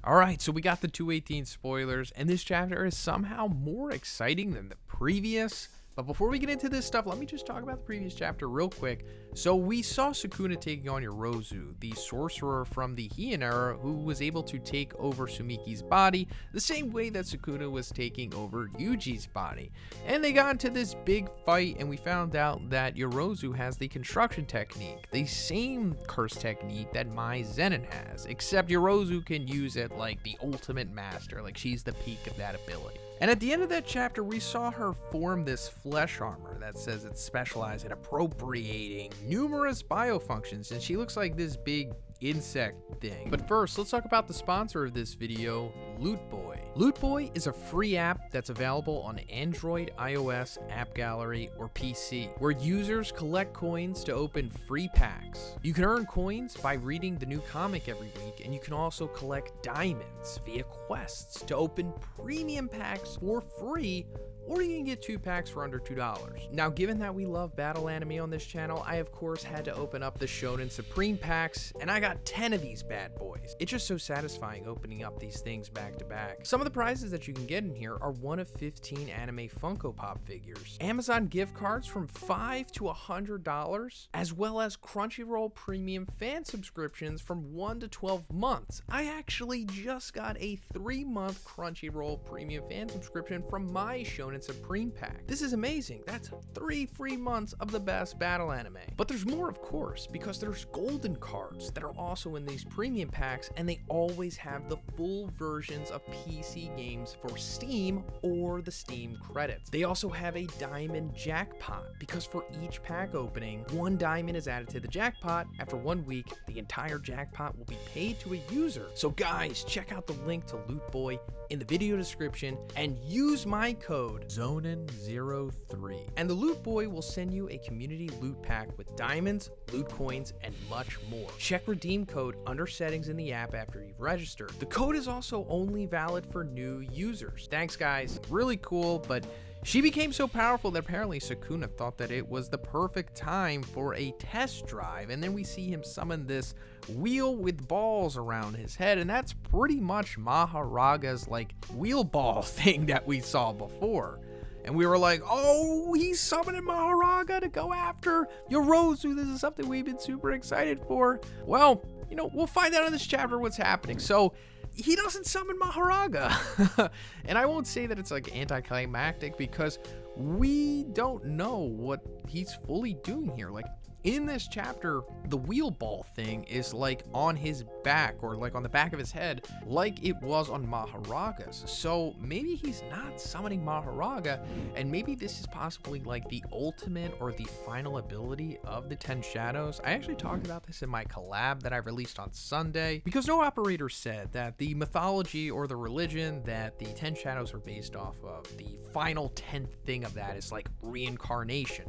Alright, so we got the 218 spoilers, and this chapter is somehow more exciting than the previous. But before we get into this stuff, let me just talk about the previous chapter real quick. So we saw Sukuna taking on Yorozu, the sorcerer from the Heian era who was able to take over Sumiki's body the same way that Sukuna was taking over Yuji's body. And they got into this big fight, and we found out that Yorozu has the construction technique, the same curse technique that Mai Zenin has, except Yorozu can use it like the ultimate master, like she's the peak of that ability. And at the end of that chapter, we saw her form this flesh armor that says it's specialized in appropriating numerous biofunctions, and she looks like this big insect thing. But first, let's talk about the sponsor of this video, Loot Boy. Loot Boy is a free app that's available on Android, iOS, App Gallery, or PC, where users collect coins to open free packs. You can earn coins by reading the new comic every week, and you can also collect diamonds via quests to open premium packs for free, or you can get 2 packs for under $2. Now, given that we love battle anime on this channel, I of course had to open up the Shonen Supreme packs, and I got 10 of these bad boys. It's just so satisfying opening up these things back to back. Some of the prizes that you can get in here are 1 of 15 anime Funko Pop figures, Amazon gift cards from $5 to $100, as well as Crunchyroll premium fan subscriptions from 1 to 12 months. I actually just got a 3-month Crunchyroll premium fan subscription from my Shonen Supreme pack. This is amazing. That's 3 free months of the best battle anime. But there's more, of course, because there's golden cards that are also in these premium packs, and they always have the full versions of PC games for Steam or the Steam credits. They also have a diamond jackpot, because for each pack opening, 1 diamond is added to the jackpot. After 1 week, the entire jackpot will be paid to a user. So guys, check out the link to Loot Boy in the video description and use my code Zhoniin03, and the Loot Boy will send you a community loot pack with diamonds, loot coins, and much more. Check redeem code under settings in the app after you've registered. The code is also only valid for new users. Thanks guys, really cool. But she became so powerful that apparently Sukuna thought that it was the perfect time for a test drive, and then we see him summon this wheel with balls around his head, and that's pretty much Maharaga's like wheel ball thing that we saw before. And we were like, oh, he's summoning Maharaga to go after Yorozu. This is something we've been super excited for. Well, you know, we'll find out in this chapter what's happening. So he doesn't summon Maharaga. And I won't say that it's like anticlimactic, because we don't know what he's fully doing here. Like in this chapter, the wheel ball thing is like on his back, or like on the back of his head, like it was on Maharaga's. So maybe he's not summoning Maharaga, and maybe this is possibly like the ultimate or the final ability of the 10 Shadows. I actually talked about this in my collab that I released on Sunday, because no operator said that the mythology or the religion that the 10 Shadows are based off of, the final 10th thing of that is like reincarnation.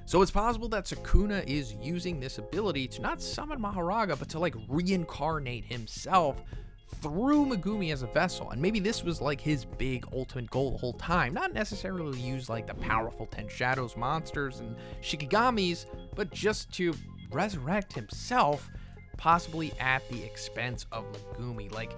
So it's possible that Sukuna is using this ability to not summon Maharaga, but to like reincarnate himself through Megumi as a vessel. And maybe this was like his big ultimate goal the whole time. Not necessarily use like the powerful 10 Shadows monsters and Shikigamis, but just to resurrect himself, possibly at the expense of Megumi. Like,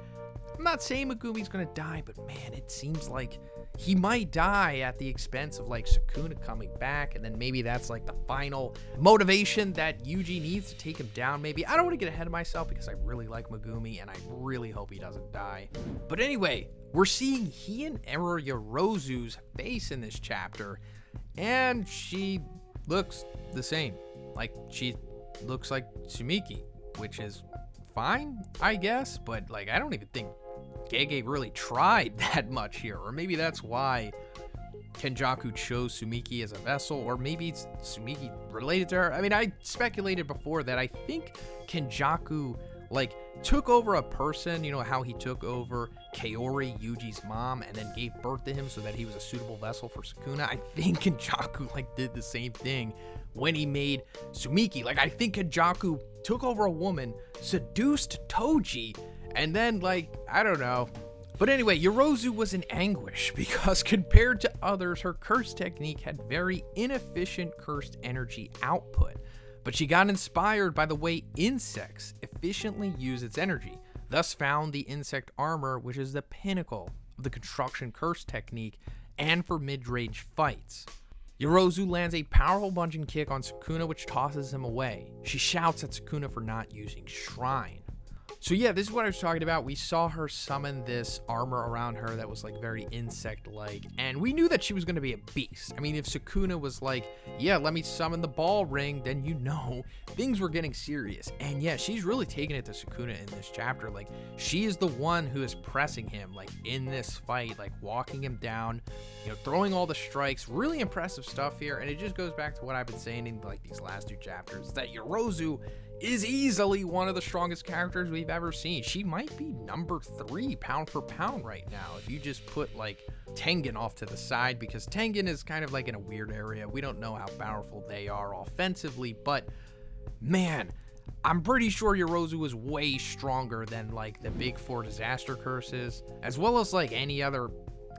I'm not saying Megumi's gonna die, but man, it seems like he might die at the expense of like Sukuna coming back, and then maybe that's like the final motivation that Yuji needs to take him down. Maybe. I don't want to get ahead of myself, because I really like Megumi and I really hope he doesn't die. But anyway, we're seeing Heian Era Yorozu's face in this chapter, and she looks the same. Like, she looks like Sumiki, which is fine, I guess, but like I don't even think Gege really tried that much here. Or maybe that's why Kenjaku chose Sumiki as a vessel, or maybe it's Sumiki related to her. I mean, I speculated before that I think Kenjaku like took over a person, you know how he took over Kaori, Yuji's mom, and then gave birth to him so that he was a suitable vessel for Sukuna. I think Kenjaku like did the same thing when he made Sumiki. Like, I think Kenjaku took over a woman, seduced Toji, and then, like, I don't know. But anyway, Yorozu was in anguish, because compared to others, her curse technique had very inefficient cursed energy output. But she got inspired by the way insects efficiently use its energy. thus found the insect armor, which is the pinnacle of the construction curse technique and for mid-range fights. Yorozu lands a powerful bungeon kick on Sukuna, which tosses him away. She shouts at Sukuna for not using Shrine. So yeah, this is what I was talking about. We saw her summon this armor around her that was like very insect-like, and we knew that she was going to be a beast. I mean, if Sukuna was like, yeah, let me summon the ball ring, then you know things were getting serious. And yeah, she's really taking it to Sukuna in this chapter. Like, she is the one who is pressing him, like, in this fight, like, walking him down, you know, throwing all the strikes. Really impressive stuff here, and it just goes back to what I've been saying in, like, these last 2 chapters, that Yorozu is easily one of the strongest characters we've ever seen. She might be number 3 pound for pound right now if you just put like Tengen off to the side, because Tengen is kind of like in a weird area. We don't know how powerful they are offensively, but man, I'm pretty sure Yorozu is way stronger than like the big 4 disaster curses, as well as like any other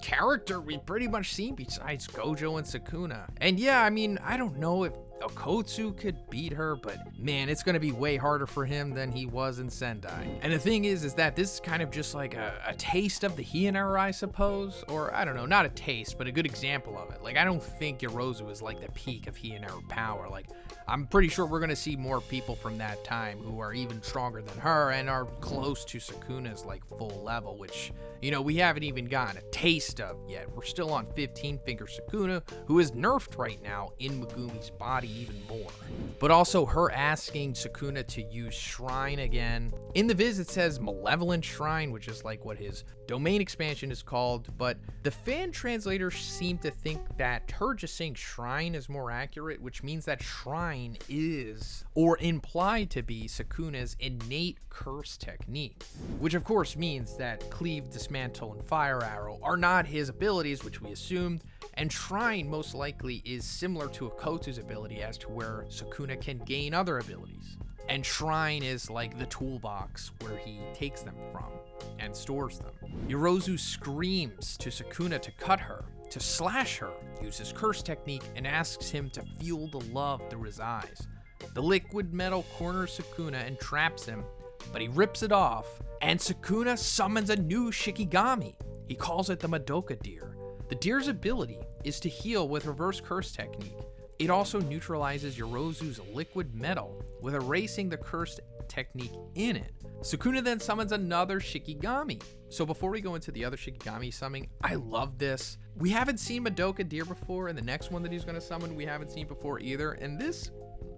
character we've pretty much seen besides Gojo and Sukuna. And yeah, I mean, I don't know if Okotsu could beat her, but man, it's going to be way harder for him than he was in Sendai. And the thing is that this is kind of just like a taste of the Heian era, I suppose, or I don't know, not a taste, but a good example of it. Like, I don't think Yorozu is like the peak of Heian era power. Like, I'm pretty sure we're going to see more people from that time who are even stronger than her and are close to Sukuna's like full level, which, you know, we haven't even gotten a taste of yet. We're still on 15 finger Sukuna, who is nerfed right now in Megumi's body even more. But also her asking Sukuna to use Shrine again. In the viz, it says Malevolent Shrine, which is like what his domain expansion is called, but the fan translators seem to think that her just saying Shrine is more accurate, which means that Shrine is, or implied to be, Sukuna's innate curse technique, which of course means that Cleave, Dismantle, and Fire Arrow are not his abilities, which we assumed, and Shrine most likely is similar to Okotsu's ability as to where Sukuna can gain other abilities. And Shrine is like the toolbox where he takes them from and stores them. Yorozu screams to Sukuna to cut her, to slash her, uses curse technique, and asks him to feel the love through his eyes. The liquid metal corners Sukuna and traps him, but he rips it off, and Sukuna summons a new Shikigami. He calls it the Madoka Deer. The deer's ability is to heal with reverse curse technique. It also neutralizes Yorozu's liquid metal with erasing the cursed technique in it. Sukuna then summons another Shikigami. So before we go into the other Shikigami summoning, I love this. We haven't seen Madoka Deer before, and the next one that he's going to summon we haven't seen before either, and this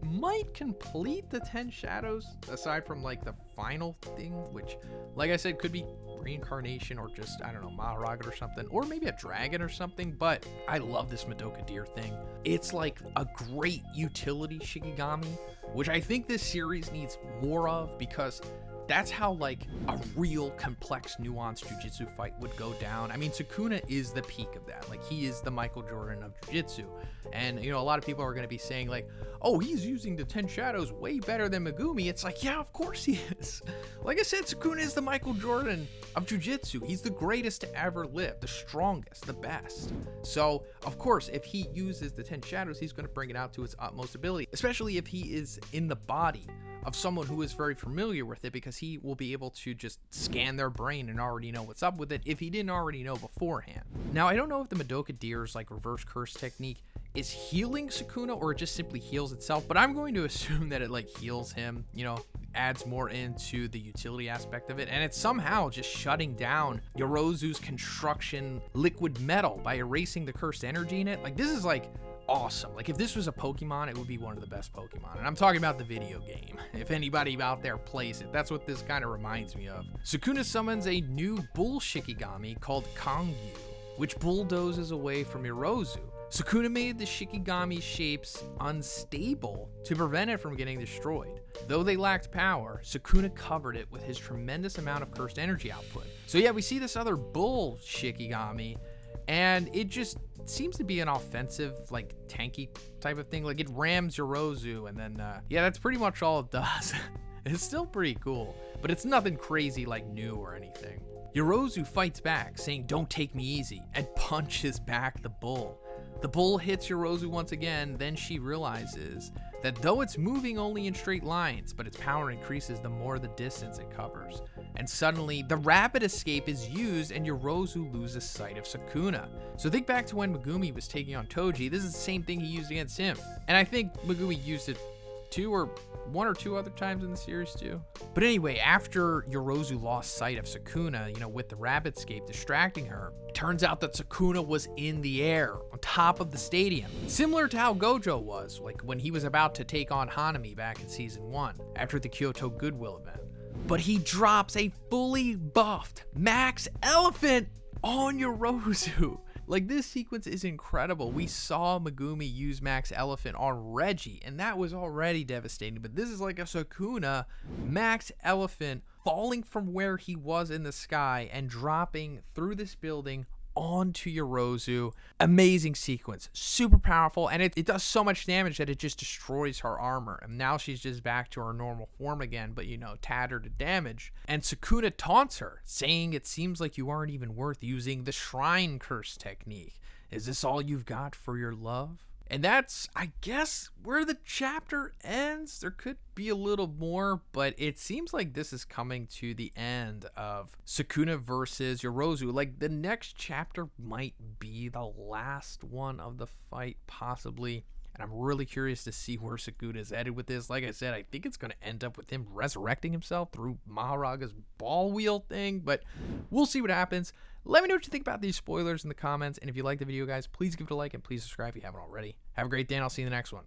might complete the 10 shadows aside from like the final thing, which like I said could be reincarnation or just, I don't know, Maharaga or something, or maybe a dragon or something. But I love this Madoka Deer thing. It's like a great utility Shikigami, which I think this series needs more of, because that's how like a real complex nuanced jujitsu fight would go down. I mean, Sukuna is the peak of that. Like, he is the Michael Jordan of jujitsu. And, you know, a lot of people are going to be saying like, oh, he's using the 10 shadows way better than Megumi. It's like, yeah, of course he is. Like I said, Sukuna is the Michael Jordan of jujitsu. He's the greatest to ever live, the strongest, the best. So, of course, if he uses the 10 shadows, he's going to bring it out to its utmost ability, especially if he is in the body of someone who is very familiar with it, because he will be able to just scan their brain and already know what's up with it if he didn't already know beforehand. Now, I don't know if the Madoka Deer's like reverse curse technique is healing Sukuna or it just simply heals itself, but I'm going to assume that it like heals him, you know, adds more into the utility aspect of it, and it's somehow just shutting down Yorozu's construction liquid metal by erasing the cursed energy in it. Like, this is like awesome. Like, if this was a Pokemon, it would be one of the best Pokemon. And I'm talking about the video game. If anybody out there plays it, that's what this kind of reminds me of. Sukuna summons a new Bull Shikigami called Kangyu, which bulldozes away from Yorozu. Sukuna made the Shikigami shapes unstable to prevent it from getting destroyed. Though they lacked power, Sukuna covered it with his tremendous amount of cursed energy output. So yeah, we see this other Bull Shikigami, and it just seems to be an offensive, like, tanky type of thing. Like, it rams Yorozu, and then, yeah, that's pretty much all it does. It's still pretty cool, but it's nothing crazy, like, new or anything. Yorozu fights back, saying, "Don't take me easy," and punches back the bull. The bull hits Yorozu once again, then she realizes that though it's moving only in straight lines, but its power increases the more the distance it covers. and suddenly the rapid escape is used and Yorozu loses sight of Sukuna. So think back to when Megumi was taking on Toji. This is the same thing he used against him, and I think Megumi used it one or two other times in the series too. But anyway, after Yorozu lost sight of Sukuna, with the rapid escape distracting her, it turns out that Sukuna was in the air on top of the stadium, similar to how Gojo was, like when he was about to take on Hanami back in season 1 after the Kyoto Goodwill event. But he drops a fully buffed Max Elephant on Yorozu. Like, this sequence is incredible. We saw Megumi use Max Elephant on Reggie, and that was already devastating. But this is like a Sukuna Max Elephant falling from where he was in the sky and dropping through this building onto Yorozu. Amazing sequence, super powerful, and it does so much damage that it just destroys her armor, and now she's just back to her normal form again, but tattered to damage. And Sukuna taunts her, saying it seems like you aren't even worth using the shrine curse technique. Is this all you've got for your love? And that's, I guess, where the chapter ends. There could be a little more, but it seems like this is coming to the end of Sukuna versus Yorozu. Like, the next chapter might be the last one of the fight, possibly. And I'm really curious to see where Sukuna is headed with this. Like I said, I think it's going to end up with him resurrecting himself through Maharaga's ball wheel thing, but we'll see what happens. Let me know what you think about these spoilers in the comments, and if you like the video, guys, please give it a like and please subscribe if you haven't already. Have a great day, and I'll see you in the next one.